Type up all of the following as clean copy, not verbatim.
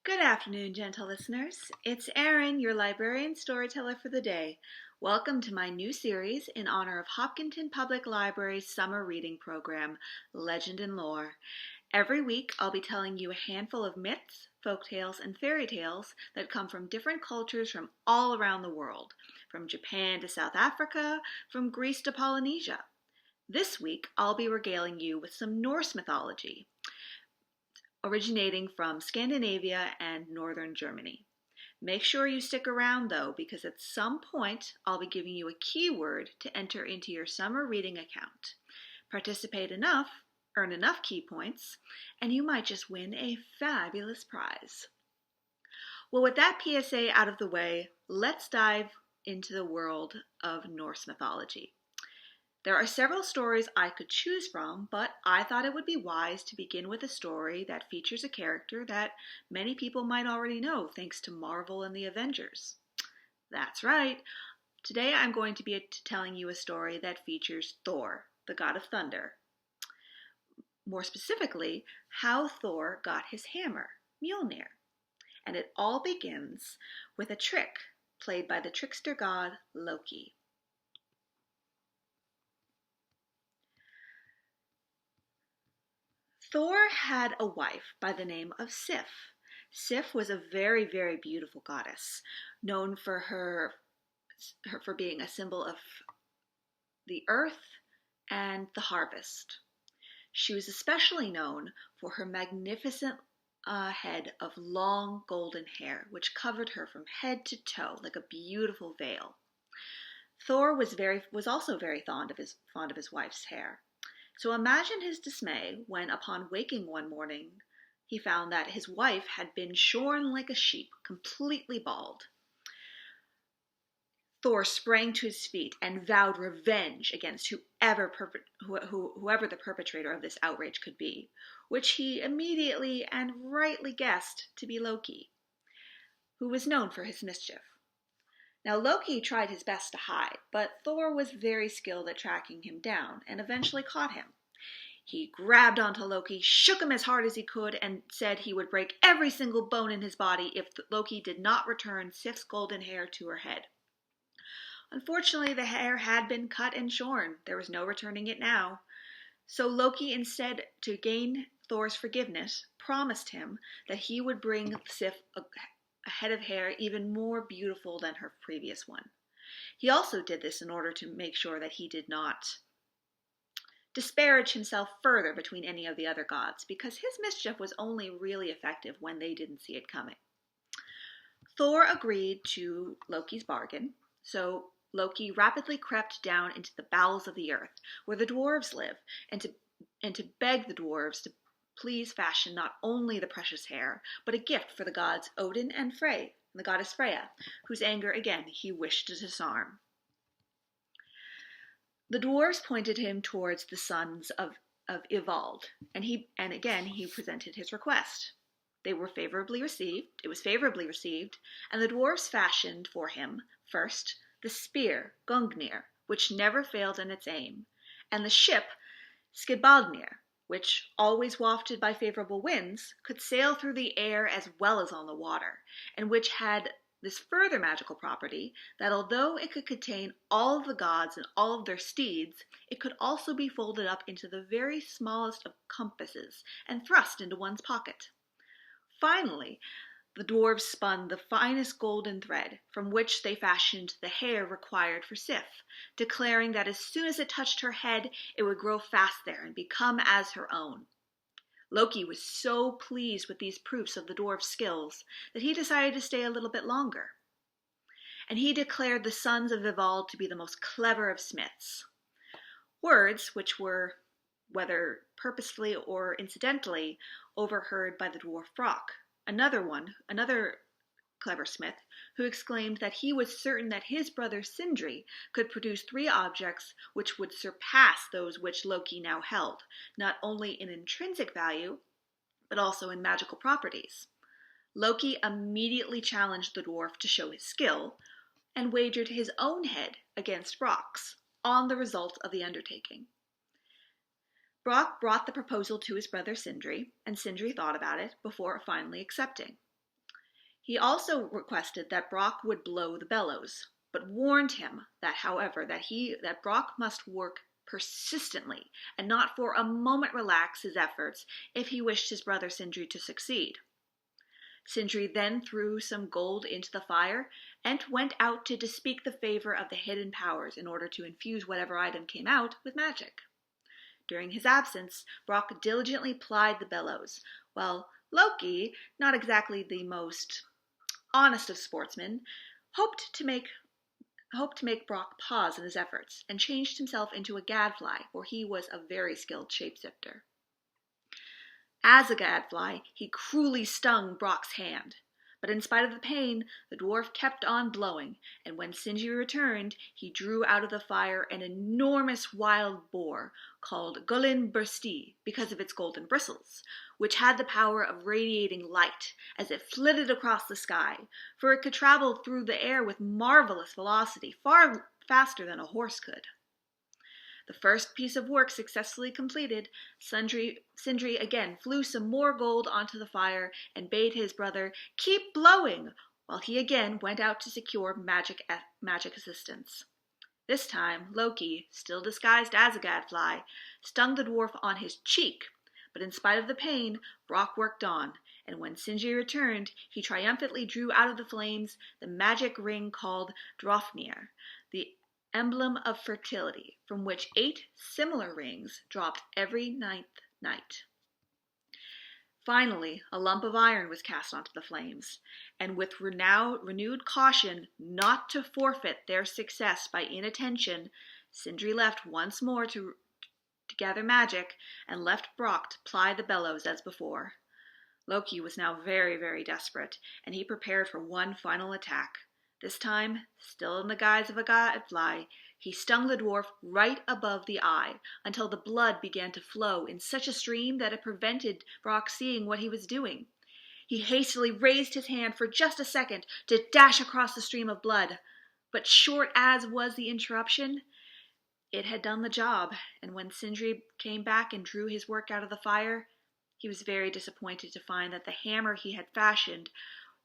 Good afternoon, gentle listeners. It's Erin, your librarian storyteller for the day. Welcome to my new series in honor of Hopkinton Public Library's summer reading program, Legend and Lore. Every week, I'll be telling you a handful of myths, folktales, and fairy tales that come from different cultures from all around the world, from Japan to South Africa, from Greece to Polynesia. This week, I'll be regaling you with some Norse mythology, originating from Scandinavia and northern Germany. Make sure you stick around though, because at some point I'll be giving you a keyword to enter into your summer reading account. Participate enough, earn enough key points, and you might just win a fabulous prize. Well, with that PSA out of the way, let's dive into the world of Norse mythology. There are several stories I could choose from, but I thought it would be wise to begin with a story that features a character that many people might already know thanks to Marvel and the Avengers. That's right. Today I'm going to be telling you a story that features Thor, the god of thunder. More specifically, how Thor got his hammer, Mjolnir. And it all begins with a trick played by the trickster god Loki. Thor had a wife by the name of Sif. Sif was a very, very beautiful goddess, known for for being a symbol of the earth and the harvest. She was especially known for her magnificent head of long golden hair, which covered her from head to toe like a beautiful veil. Thor was also very fond of his wife's hair. So imagine his dismay when, upon waking one morning, he found that his wife had been shorn like a sheep, completely bald. Thor sprang to his feet and vowed revenge against whoever the perpetrator of this outrage could be, which he immediately and rightly guessed to be Loki, who was known for his mischief. Now, Loki tried his best to hide, but Thor was very skilled at tracking him down and eventually caught him. He grabbed onto Loki, shook him as hard as he could, and said he would break every single bone in his body if Loki did not return Sif's golden hair to her head. Unfortunately, the hair had been cut and shorn. There was no returning it now. So Loki, instead, to gain Thor's forgiveness, promised him that he would bring Sif a head of hair even more beautiful than her previous one. He also did this in order to make sure that he did not disparage himself further between any of the other gods, because his mischief was only really effective when they didn't see it coming. Thor agreed to Loki's bargain, so Loki rapidly crept down into the bowels of the earth, where the dwarves live, and to beg the dwarves to please fashion not only the precious hair, but a gift for the gods Odin and the goddess Freya, whose anger again he wished to disarm. The dwarves pointed him towards the sons of Ivald, and again he presented his request. It was favorably received, and the dwarves fashioned for him first the spear Gungnir, which never failed in its aim, and the ship Skidbladnir, which, always wafted by favorable winds, could sail through the air as well as on the water, and which had this further magical property that although it could contain all of the gods and all of their steeds, it could also be folded up into the very smallest of compasses and thrust into one's pocket. Finally, the dwarves spun the finest golden thread, from which they fashioned the hair required for Sif, declaring that as soon as it touched her head, it would grow fast there and become as her own. Loki was so pleased with these proofs of the dwarf's skills that he decided to stay a little bit longer. And he declared the sons of Ivald to be the most clever of smiths. Words which were, whether purposefully or incidentally, overheard by the dwarf Brock, another clever smith, who exclaimed that he was certain that his brother Sindri could produce 3 objects which would surpass those which Loki now held, not only in intrinsic value, but also in magical properties. Loki immediately challenged the dwarf to show his skill, and wagered his own head against Brock's on the result of the undertaking. Brock brought the proposal to his brother Sindri, and Sindri thought about it before finally accepting. He also requested that Brock would blow the bellows, but warned him that, however, that Brock must work persistently and not for a moment relax his efforts if he wished his brother Sindri to succeed. Sindri then threw some gold into the fire and went out to bespeak the favor of the hidden powers in order to infuse whatever item came out with magic. During his absence, Brock diligently plied the bellows, while Loki, not exactly the most honest of sportsmen, hoped to make Brock pause in his efforts and changed himself into a gadfly, for he was a very skilled shapeshifter. As a gadfly, he cruelly stung Brock's hand. But in spite of the pain, the dwarf kept on blowing, and when Sindri returned, he drew out of the fire an enormous wild boar called Gullinbursti because of its golden bristles, which had the power of radiating light as it flitted across the sky, for it could travel through the air with marvelous velocity, far faster than a horse could. The first piece of work successfully completed, Sindri again flew some more gold onto the fire and bade his brother keep blowing, while he again went out to secure magic assistance. This time, Loki, still disguised as a gadfly, stung the dwarf on his cheek, but in spite of the pain, Brock worked on, and when Sindri returned, he triumphantly drew out of the flames the magic ring called Draupnir, the emblem of fertility, from which 8 similar rings dropped every 9th night. Finally, a lump of iron was cast onto the flames, and with renewed caution not to forfeit their success by inattention, Sindri left once more to gather magic and left Brock to ply the bellows as before. Loki was now very, very desperate, and he prepared for one final attack. This time, still in the guise of a gadfly, he stung the dwarf right above the eye until the blood began to flow in such a stream that it prevented Brock seeing what he was doing. He hastily raised his hand for just a second to dash across the stream of blood, but short as was the interruption, it had done the job, and when Sindri came back and drew his work out of the fire, he was very disappointed to find that the hammer he had fashioned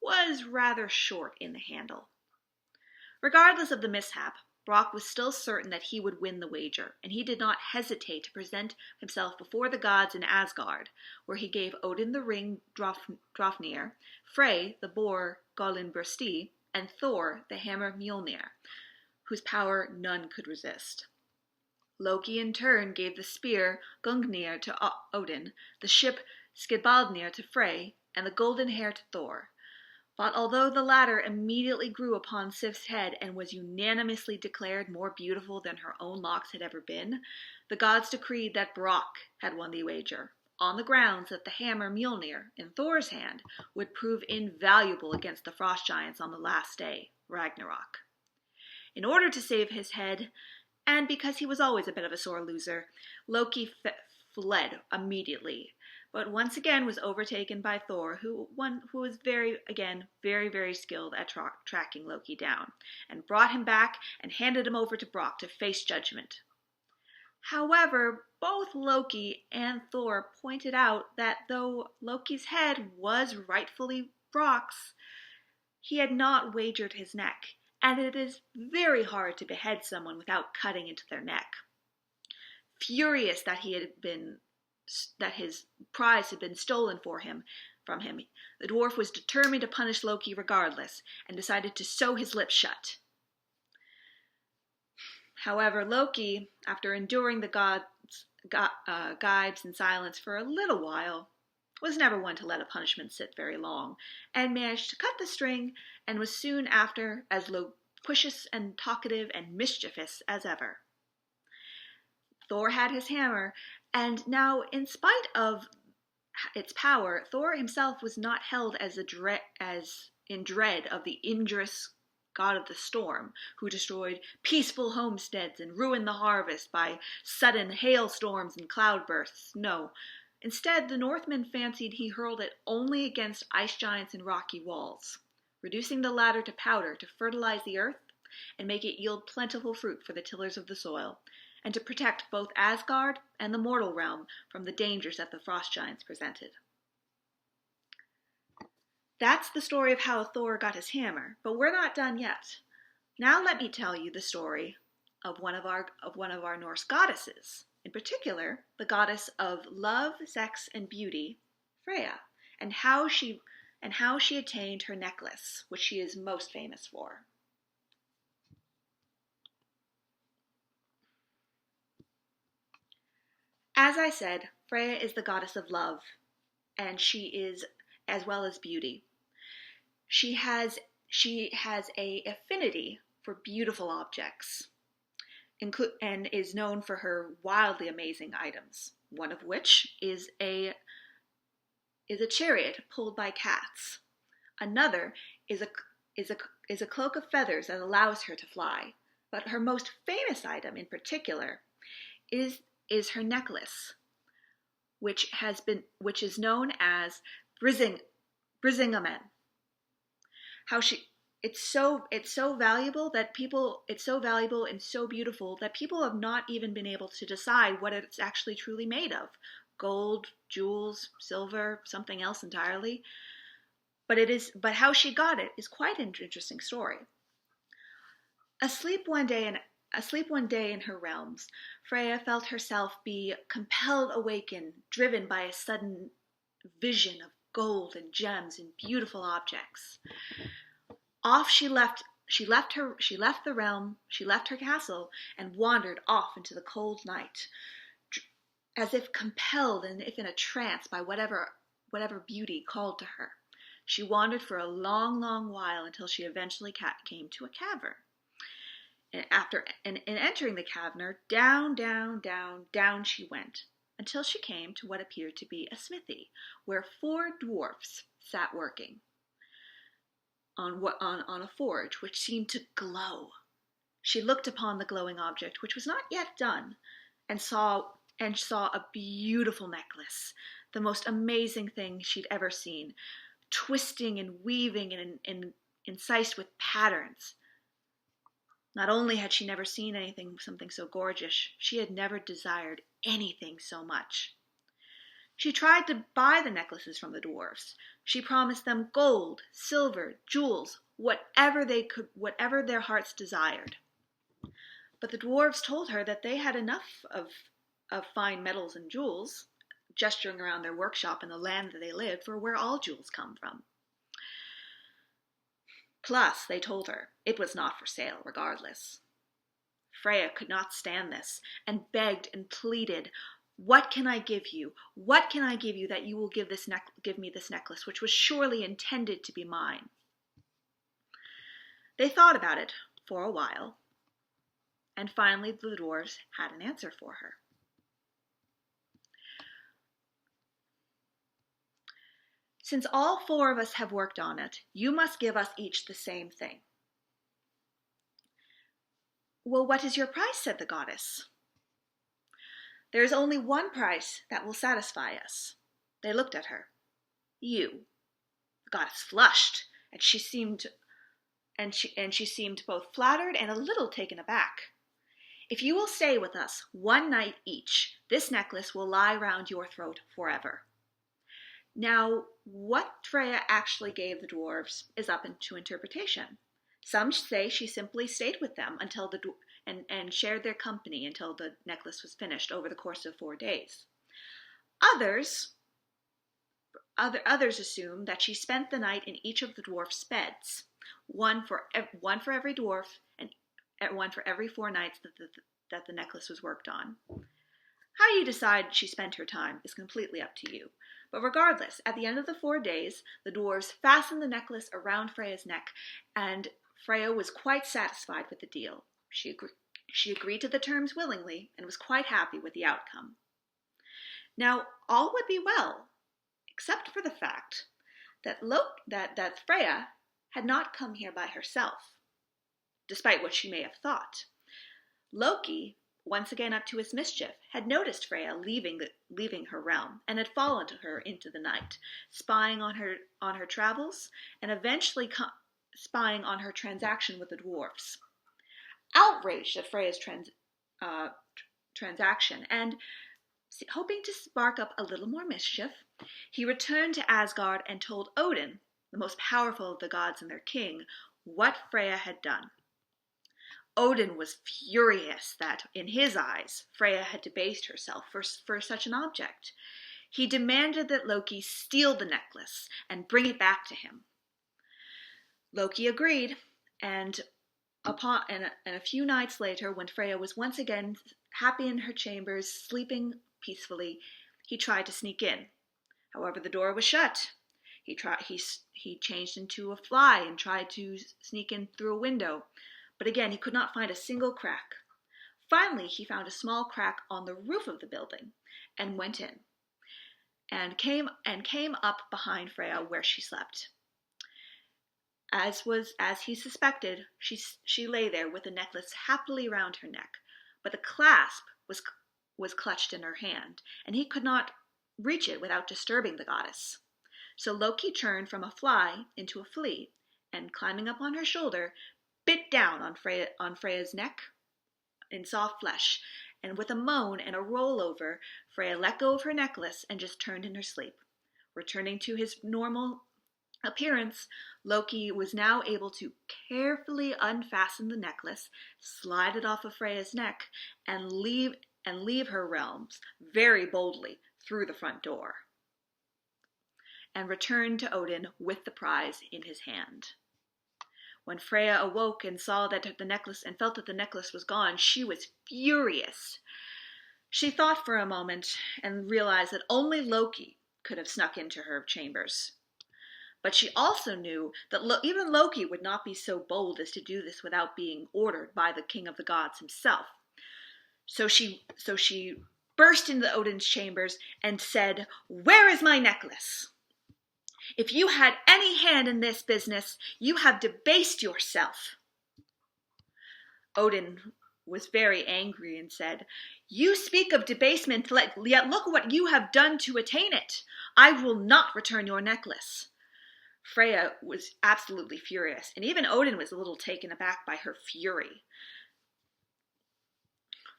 was rather short in the handle. Regardless of the mishap, Brock was still certain that he would win the wager, and he did not hesitate to present himself before the gods in Asgard, where he gave Odin the ring Draupnir, Frey the boar Gullinbursti, and Thor the hammer Mjolnir, whose power none could resist. Loki in turn gave the spear Gungnir to Odin, the ship Skidbladnir to Frey, and the golden hair to Thor. But although the latter immediately grew upon Sif's head and was unanimously declared more beautiful than her own locks had ever been, the gods decreed that Brock had won the wager, on the grounds that the hammer Mjolnir in Thor's hand would prove invaluable against the frost giants on the last day, Ragnarok. In order to save his head, and because he was always a bit of a sore loser, Loki fled immediately, but once again was overtaken by Thor, who was very, very skilled at tracking Loki down, and brought him back and handed him over to Brock to face judgment. However, both Loki and Thor pointed out that though Loki's head was rightfully Brock's, he had not wagered his neck, and it is very hard to behead someone without cutting into their neck. Furious that his prize had been stolen from him, the dwarf was determined to punish Loki regardless, and decided to sew his lips shut. However, Loki, after enduring the gibes in silence for a little while, was never one to let a punishment sit very long, and managed to cut the string, and was soon after as loquacious and talkative and mischievous as ever. Thor had his hammer, and now, in spite of its power, Thor himself was not held as in dread of the Indrus, god of the storm, who destroyed peaceful homesteads and ruined the harvest by sudden hailstorms and cloudbursts. No, instead, the Northmen fancied he hurled it only against ice giants and rocky walls, reducing the latter to powder to fertilize the earth and make it yield plentiful fruit for the tillers of the soil, and to protect both Asgard and the mortal realm from the dangers that the frost giants presented. That's the story of how Thor got his hammer, but we're not done yet. Now let me tell you the story of one of our Norse goddesses, in particular, the goddess of love, sex, and beauty, Freya, and how she attained her necklace, which she is most famous for. As I said, Freya is the goddess of love, and she is as well as beauty. She has a affinity for beautiful objects, and is known for her wildly amazing items. One of which is a chariot pulled by cats. Another is a cloak of feathers that allows her to fly. But her most famous item in particular is her necklace, which is known as Brisingamen. It's so valuable and so beautiful that people have not even been able to decide what it's actually truly made of. Gold, jewels, silver, something else entirely. But how she got it is quite an interesting story. Asleep one day in her realms, Freya felt herself be compelled awaken, driven by a sudden vision of gold and gems and beautiful objects. Off she left the realm, she left her castle, and wandered off into the cold night, as if compelled and if in a trance by whatever beauty called to her. She wandered for a long, long while until she eventually came to a cavern. And entering the cavern, down she went, until she came to what appeared to be a smithy, where 4 dwarfs sat working on a forge which seemed to glow. She looked upon the glowing object, which was not yet done, and saw a beautiful necklace, the most amazing thing she'd ever seen, twisting and weaving and incised with patterns. Not only had she never seen something so gorgeous, she had never desired anything so much. She tried to buy the necklaces from the dwarfs. She promised them gold, silver, jewels, whatever their hearts desired. But the dwarves told her that they had enough of fine metals and jewels, gesturing around their workshop in the land that they lived, for where all jewels come from. Plus, they told her it was not for sale regardless. Freya could not stand this, and begged and pleaded, "What can I give you? What can I give you that you will give me this necklace, which was surely intended to be mine?" They thought about it for a while, and finally the dwarves had an answer for her. "Since all 4 of us have worked on it, you must give us each the same thing." "Well, what is your price?" said the goddess. "There is only one price that will satisfy us." They looked at her. "You." The goddess flushed, and she seemed both flattered and a little taken aback. "If you will stay with us 1 night each, this necklace will lie round your throat forever." Now, what Freya actually gave the dwarves is up to interpretation. Some say she simply stayed with them until and shared their company until the necklace was finished over the course of 4 days. Others assume that she spent the night in each of the dwarfs' beds, one for every dwarf and one for every 4 nights that the necklace was worked on. How you decide she spent her time is completely up to you. But regardless, at the end of the 4 days, the dwarves fastened the necklace around Freya's neck, and Freya was quite satisfied with the deal. She agreed to the terms willingly and was quite happy with the outcome. Now, all would be well, except for the fact that that Freya had not come here by herself, despite what she may have thought. Loki, once again up to his mischief, had noticed Freya leaving her realm and had followed her into the night, spying on her travels and eventually spying on her transaction with the dwarfs. Outraged at Freya's transaction and hoping to spark up a little more mischief, he returned to Asgard and told Odin the most powerful of the gods and their king, what Freya had done. Odin was furious that, in his eyes, Freya had debased herself for such an object. He demanded that Loki steal the necklace and bring it back to him. Loki agreed, and a few nights later, when Freya was once again happy in her chambers, sleeping peacefully, he tried to sneak in. However, the door was shut. He changed into a fly and tried to sneak in through a window, but again he could not find a single crack. Finally, he found a small crack on the roof of the building and went in, and came up behind Freya where she slept. As he suspected, she lay there with the necklace happily round her neck, but the clasp was clutched in her hand, and he could not reach it without disturbing the goddess. So Loki turned from a fly into a flea, and climbing up on her shoulder, bit down on Freya's neck in soft flesh, and with a moan and a roll over, Freya let go of her necklace and just turned in her sleep. Returning to his normal appearance, Loki was now able to carefully unfasten the necklace, slide it off of Freya's neck, and leave her realms very boldly through the front door, and returned to Odin with the prize in his hand. When Freya awoke and saw that the necklace and felt that the necklace was gone, she was furious. She thought for a moment and realized that only Loki could have snuck into her chambers. But she also knew that even Loki would not be so bold as to do this without being ordered by the king of the gods himself. So she burst into Odin's chambers and said, "Where is my necklace? If you had any hand in this business, you have debased yourself." Odin was very angry and said, "You speak of debasement, yet look what you have done to attain it. I will not return your necklace." Freya was absolutely furious, and even Odin was a little taken aback by her fury.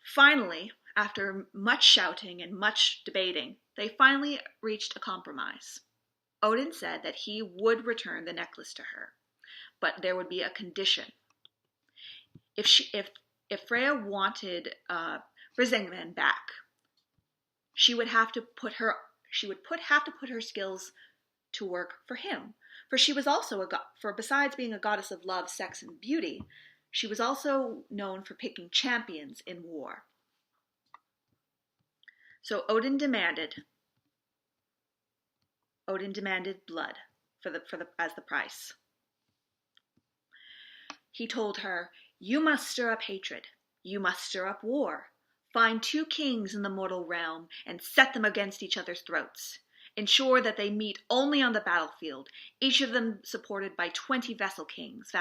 Finally, after much shouting and much debating, they finally reached a compromise. Odin said that he would return the necklace to her, but there would be a condition. If Freya wanted Brisingman back, she would have to put her skills to work for him. For she was also besides being a goddess of love, sex, and beauty, she was also known for picking champions in war. So Odin demanded blood as the price. He told her, "You must stir up hatred. You must stir up war. Find 2 kings in the mortal realm and set them against each other's throats. Ensure that they meet only on the battlefield, each of them supported by 20 vassal kings.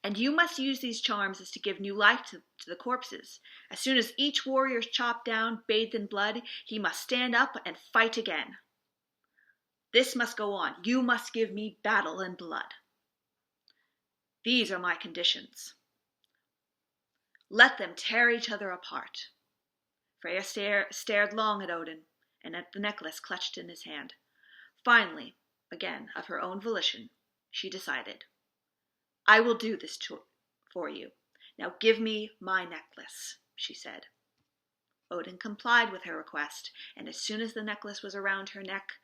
And you must use these charms as to give new life to the corpses. As soon as each warrior is chopped down, bathed in blood, he must stand up and fight again. This must go on. You must give me battle and blood. These are my conditions. Let them tear each other apart." Freya stared long at Odin and at the necklace clutched in his hand. Finally, again, of her own volition, she decided, "I will do this for you. Now give me my necklace," she said. Odin complied with her request, and as soon as the necklace was around her neck,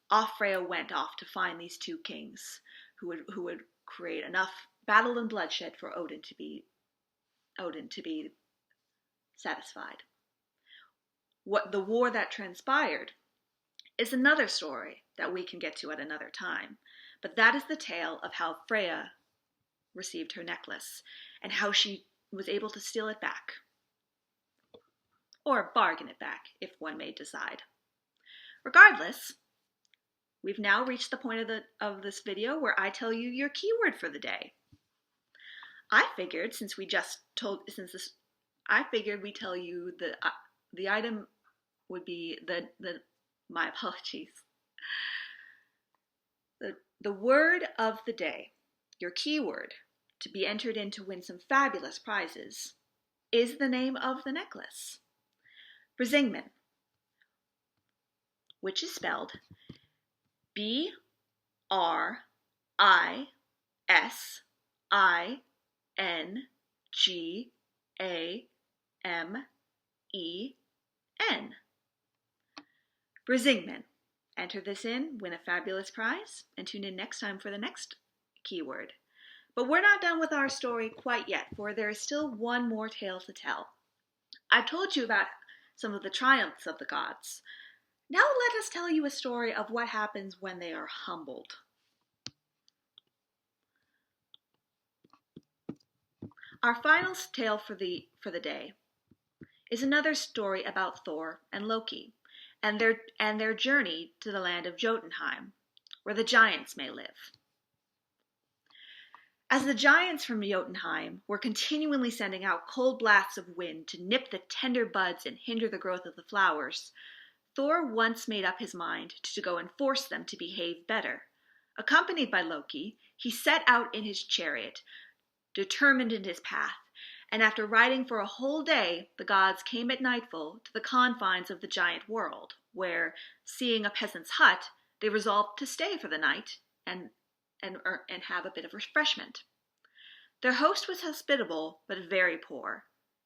off Freya went off to find these 2 kings who would create enough battle and bloodshed for Odin to be satisfied. What the war that transpired is another story that we can get to at another time, but that is the tale of how Freya received her necklace and how she was able to steal it back, or bargain it back if one may decide. Regardless, we've now reached the point of this video where I tell you your keyword for the day. I figured we tell you the item would be my apologies. The word of the day, your keyword to be entered in to win some fabulous prizes, is the name of the necklace. Brisingman, which is spelled Brisingmen. Brisingmen. Enter this in, win a fabulous prize, and tune in next time for the next keyword. But we're not done with our story quite yet, for there is still one more tale to tell. I've told you about some of the triumphs of the gods. Now let us tell you a story of what happens when they are humbled. Our final tale for the day is another story about Thor and Loki and their journey to the land of Jotunheim, where the giants may live. As the giants from Jotunheim were continually sending out cold blasts of wind to nip the tender buds and hinder the growth of the flowers, Thor once made up his mind to go and force them to behave better. Accompanied by Loki, he set out in his chariot, determined in his path, and after riding for a whole day, the gods came at nightfall to the confines of the giant world, where, seeing a peasant's hut, they resolved to stay for the night and have a bit of refreshment. Their host was hospitable, but very poor,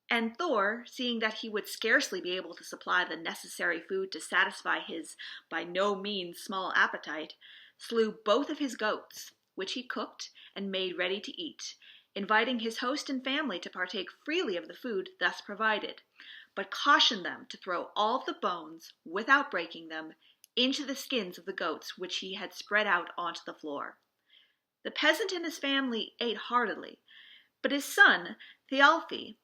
and Thor, seeing that he would scarcely be able to supply the necessary food to satisfy his by no means small appetite, slew both of his goats, which he cooked and made ready to eat, inviting his host and family to partake freely of the food thus provided, but cautioned them to throw all of the bones, without breaking them, into the skins of the goats which he had spread out onto the floor. The peasant and his family ate heartily, but his son, Thialfi,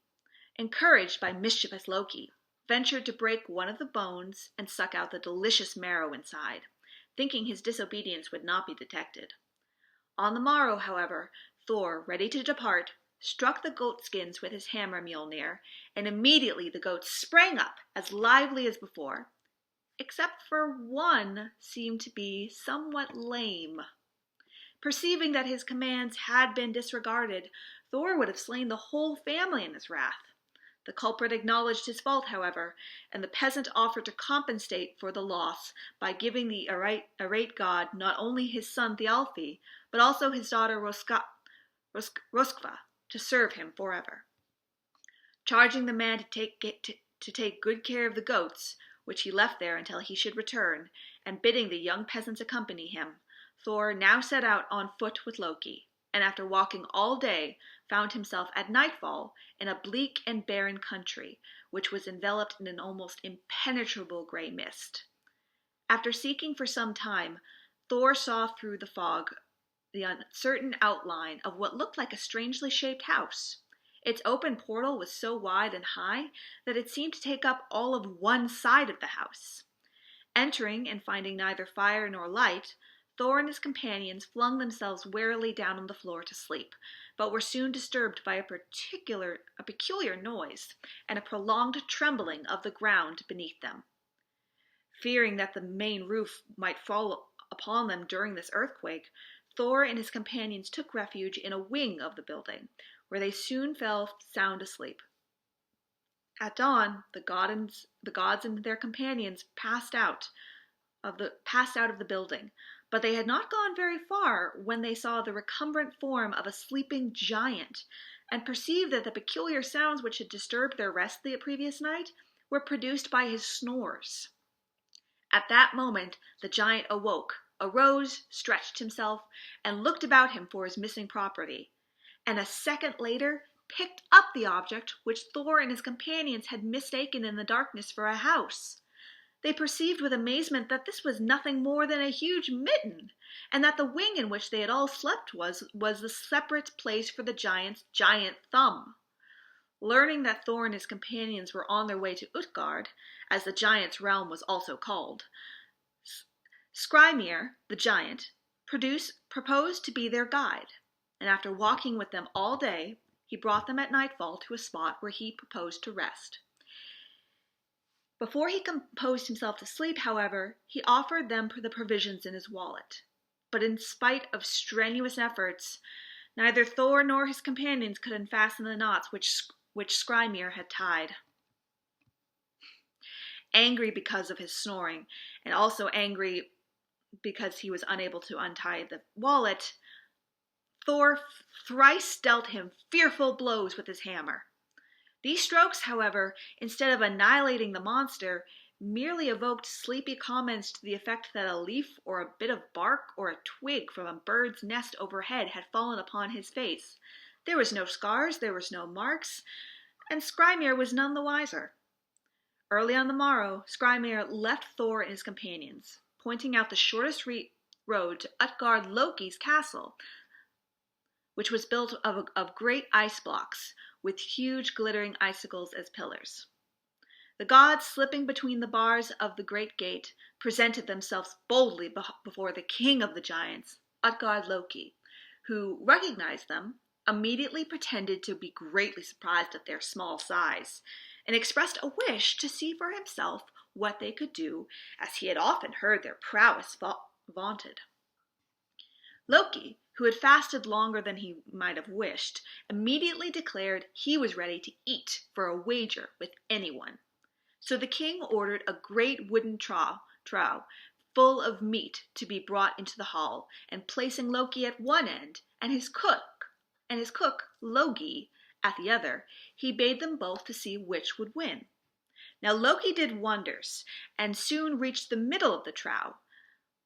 encouraged by mischievous Loki, ventured to break one of the bones and suck out the delicious marrow inside, thinking his disobedience would not be detected. On the morrow, however, Thor, ready to depart, struck the goatskins with his hammer Mjolnir, and immediately the goats sprang up as lively as before, except for one seemed to be somewhat lame. Perceiving that his commands had been disregarded, Thor would have slain the whole family in his wrath. The culprit acknowledged his fault, however, and the peasant offered to compensate for the loss by giving the irate god not only his son Thialfi, but also his daughter Roskva to serve him forever. Charging the man to take good care of the goats, which he left there until he should return, and bidding the young peasants accompany him, Thor now set out on foot with Loki, and after walking all day, found himself at nightfall in a bleak and barren country, which was enveloped in an almost impenetrable gray mist. After seeking for some time, Thor saw through the fog the uncertain outline of what looked like a strangely shaped house. Its open portal was so wide and high that it seemed to take up all of one side of the house. Entering and finding neither fire nor light, Thor and his companions flung themselves wearily down on the floor to sleep, but were soon disturbed by a peculiar noise and a prolonged trembling of the ground beneath them. Fearing that the main roof might fall upon them during this earthquake, Thor and his companions took refuge in a wing of the building, where they soon fell sound asleep. At dawn, the gods and their companions passed out of the building, but they had not gone very far when they saw the recumbent form of a sleeping giant, and perceived that the peculiar sounds which had disturbed their rest the previous night were produced by his snores. At that moment the giant awoke, arose, stretched himself, and looked about him for his missing property, and a second later picked up the object which Thor and his companions had mistaken in the darkness for a house. They perceived with amazement that this was nothing more than a huge mitten, and that the wing in which they had all slept was the separate place for the giant's giant thumb. Learning that Thor and his companions were on their way to Utgard, as the giant's realm was also called, Skrymir, the giant, proposed to be their guide, and after walking with them all day, he brought them at nightfall to a spot where he proposed to rest. Before he composed himself to sleep, however, he offered them the provisions in his wallet. But in spite of strenuous efforts, neither Thor nor his companions could unfasten the knots which Skrymir had tied. Angry because of his snoring, and also angry because he was unable to untie the wallet, Thor thrice dealt him fearful blows with his hammer. These strokes, however, instead of annihilating the monster, merely evoked sleepy comments to the effect that a leaf or a bit of bark or a twig from a bird's nest overhead had fallen upon his face. There was no scars, there was no marks, and Skrymir was none the wiser. Early on the morrow, Skrymir left Thor and his companions, pointing out the shortest road to Utgard Loki's castle, which was built of great ice blocks, with huge glittering icicles as pillars. The gods, slipping between the bars of the great gate, presented themselves boldly before the king of the giants, Utgard Loki, who recognized them, immediately pretended to be greatly surprised at their small size, and expressed a wish to see for himself what they could do, as he had often heard their prowess vaunted. Loki, who had fasted longer than he might have wished, immediately declared he was ready to eat for a wager with anyone. So the king ordered a great wooden trough full of meat to be brought into the hall, and placing Loki at one end and his cook Logi at the other, he bade them both to see which would win. Now Loki did wonders and soon reached the middle of the trough,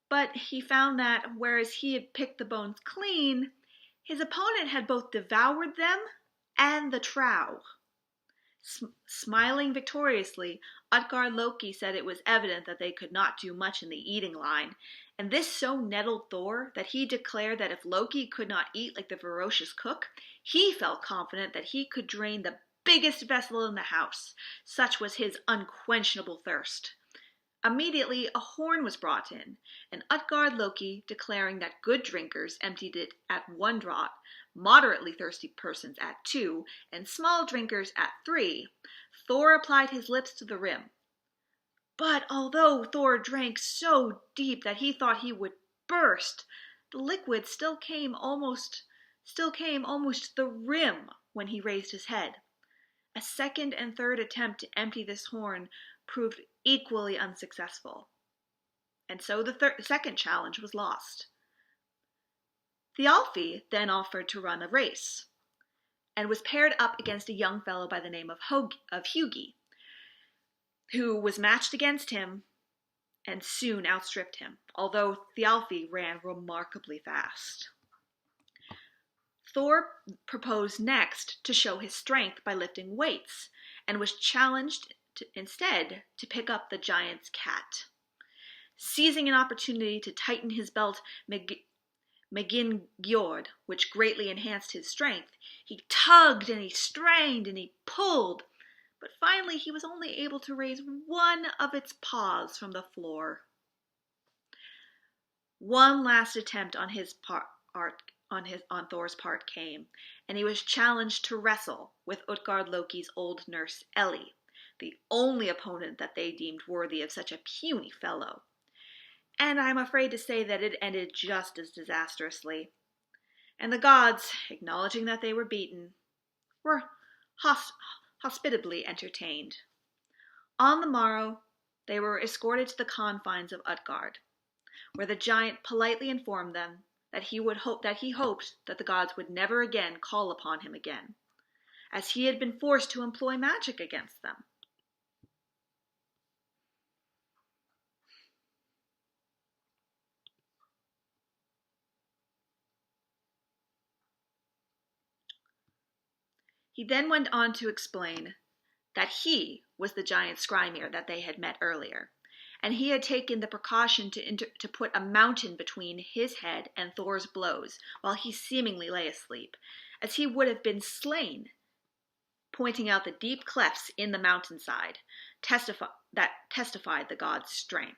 but he found that whereas he had picked the bones clean, his opponent had both devoured them and the trough. Smiling victoriously, Utgard Loki said it was evident that they could not do much in the eating line, and this so nettled Thor that he declared that if Loki could not eat like the ferocious cook, he felt confident that he could drain the biggest vessel in the house. Such was his unquenchable thirst. Immediately a horn was brought in, and Utgard Loki, declaring that good drinkers emptied it at 1 draught, moderately thirsty persons at 2, and small drinkers at 3, Thor applied his lips to the rim. But although Thor drank so deep that he thought he would burst, the liquid still came almost to the rim when he raised his head. A second and third attempt to empty this horn proved equally unsuccessful, and so the second challenge was lost. Thialfi then offered to run a race, and was paired up against a young fellow by the name of Hugi, who was matched against him and soon outstripped him, although Thialfi ran remarkably fast. Thor proposed next to show his strength by lifting weights, and was challenged instead to pick up the giant's cat. Seizing an opportunity to tighten his belt Megingjord, which greatly enhanced his strength, he tugged and he strained and he pulled, but finally he was only able to raise one of its paws from the floor. One last attempt on Thor's part came, and he was challenged to wrestle with Utgard Loki's old nurse Ellie, the only opponent that they deemed worthy of such a puny fellow. And I'm afraid to say that it ended just as disastrously. And the gods, acknowledging that they were beaten, were hospitably entertained. On the morrow, they were escorted to the confines of Utgard, where the giant politely informed them that he hoped that the gods would never again call upon him again, as he had been forced to employ magic against them. He then went on to explain that he was the giant Skrymir that they had met earlier, and he had taken the precaution to put a mountain between his head and Thor's blows while he seemingly lay asleep, as he would have been slain, pointing out the deep clefts in the mountainside that testified the god's strength.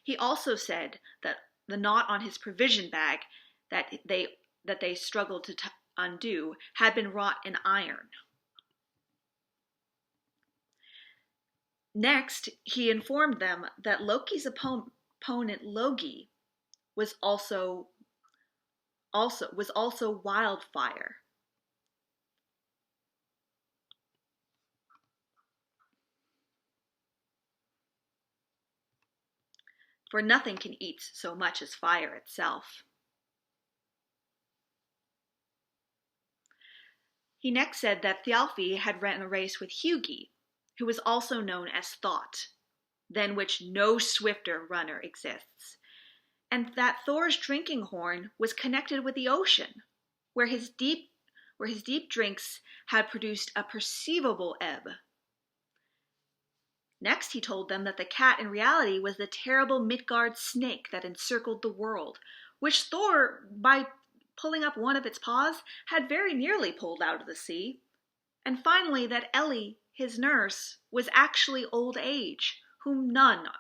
He also said that the knot on his provision bag that they struggled to undo had been wrought in iron. Next, he informed them that Loki's opponent Logi was also wildfire. for nothing can eat so much as fire itself. He next said that Thialfi had ran a race with Hugi, who was also known as Thought, than which no swifter runner exists, and that Thor's drinking horn was connected with the ocean, where his deep drinks had produced a perceivable ebb. Next, he told them that the cat in reality was the terrible Midgard snake that encircled the world, which Thor, by pulling up one of its paws, had very nearly pulled out of the sea. And finally, that Ellie, his nurse, was actually old age, whom none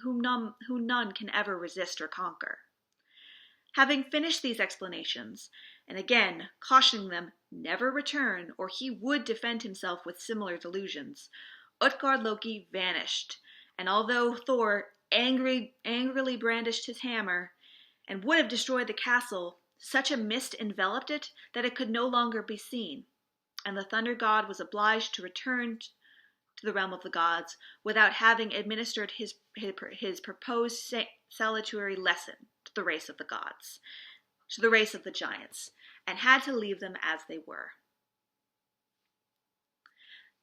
can ever resist or conquer. Having finished these explanations, and again cautioning them never return, or he would defend himself with similar delusions, Utgard Loki vanished, and although Thor angrily brandished his hammer and would have destroyed the castle, such a mist enveloped it that it could no longer be seen, and the thunder god was obliged to return to the realm of the gods without having administered his proposed salutary lesson to the race of the gods, to the race of the giants, and had to leave them as they were.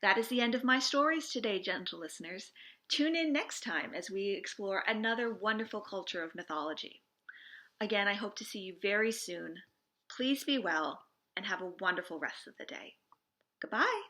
That is the end of my stories today, gentle listeners. Tune in next time as we explore another wonderful culture of mythology. Again, I hope to see you very soon. Please be well and have a wonderful rest of the day. Goodbye.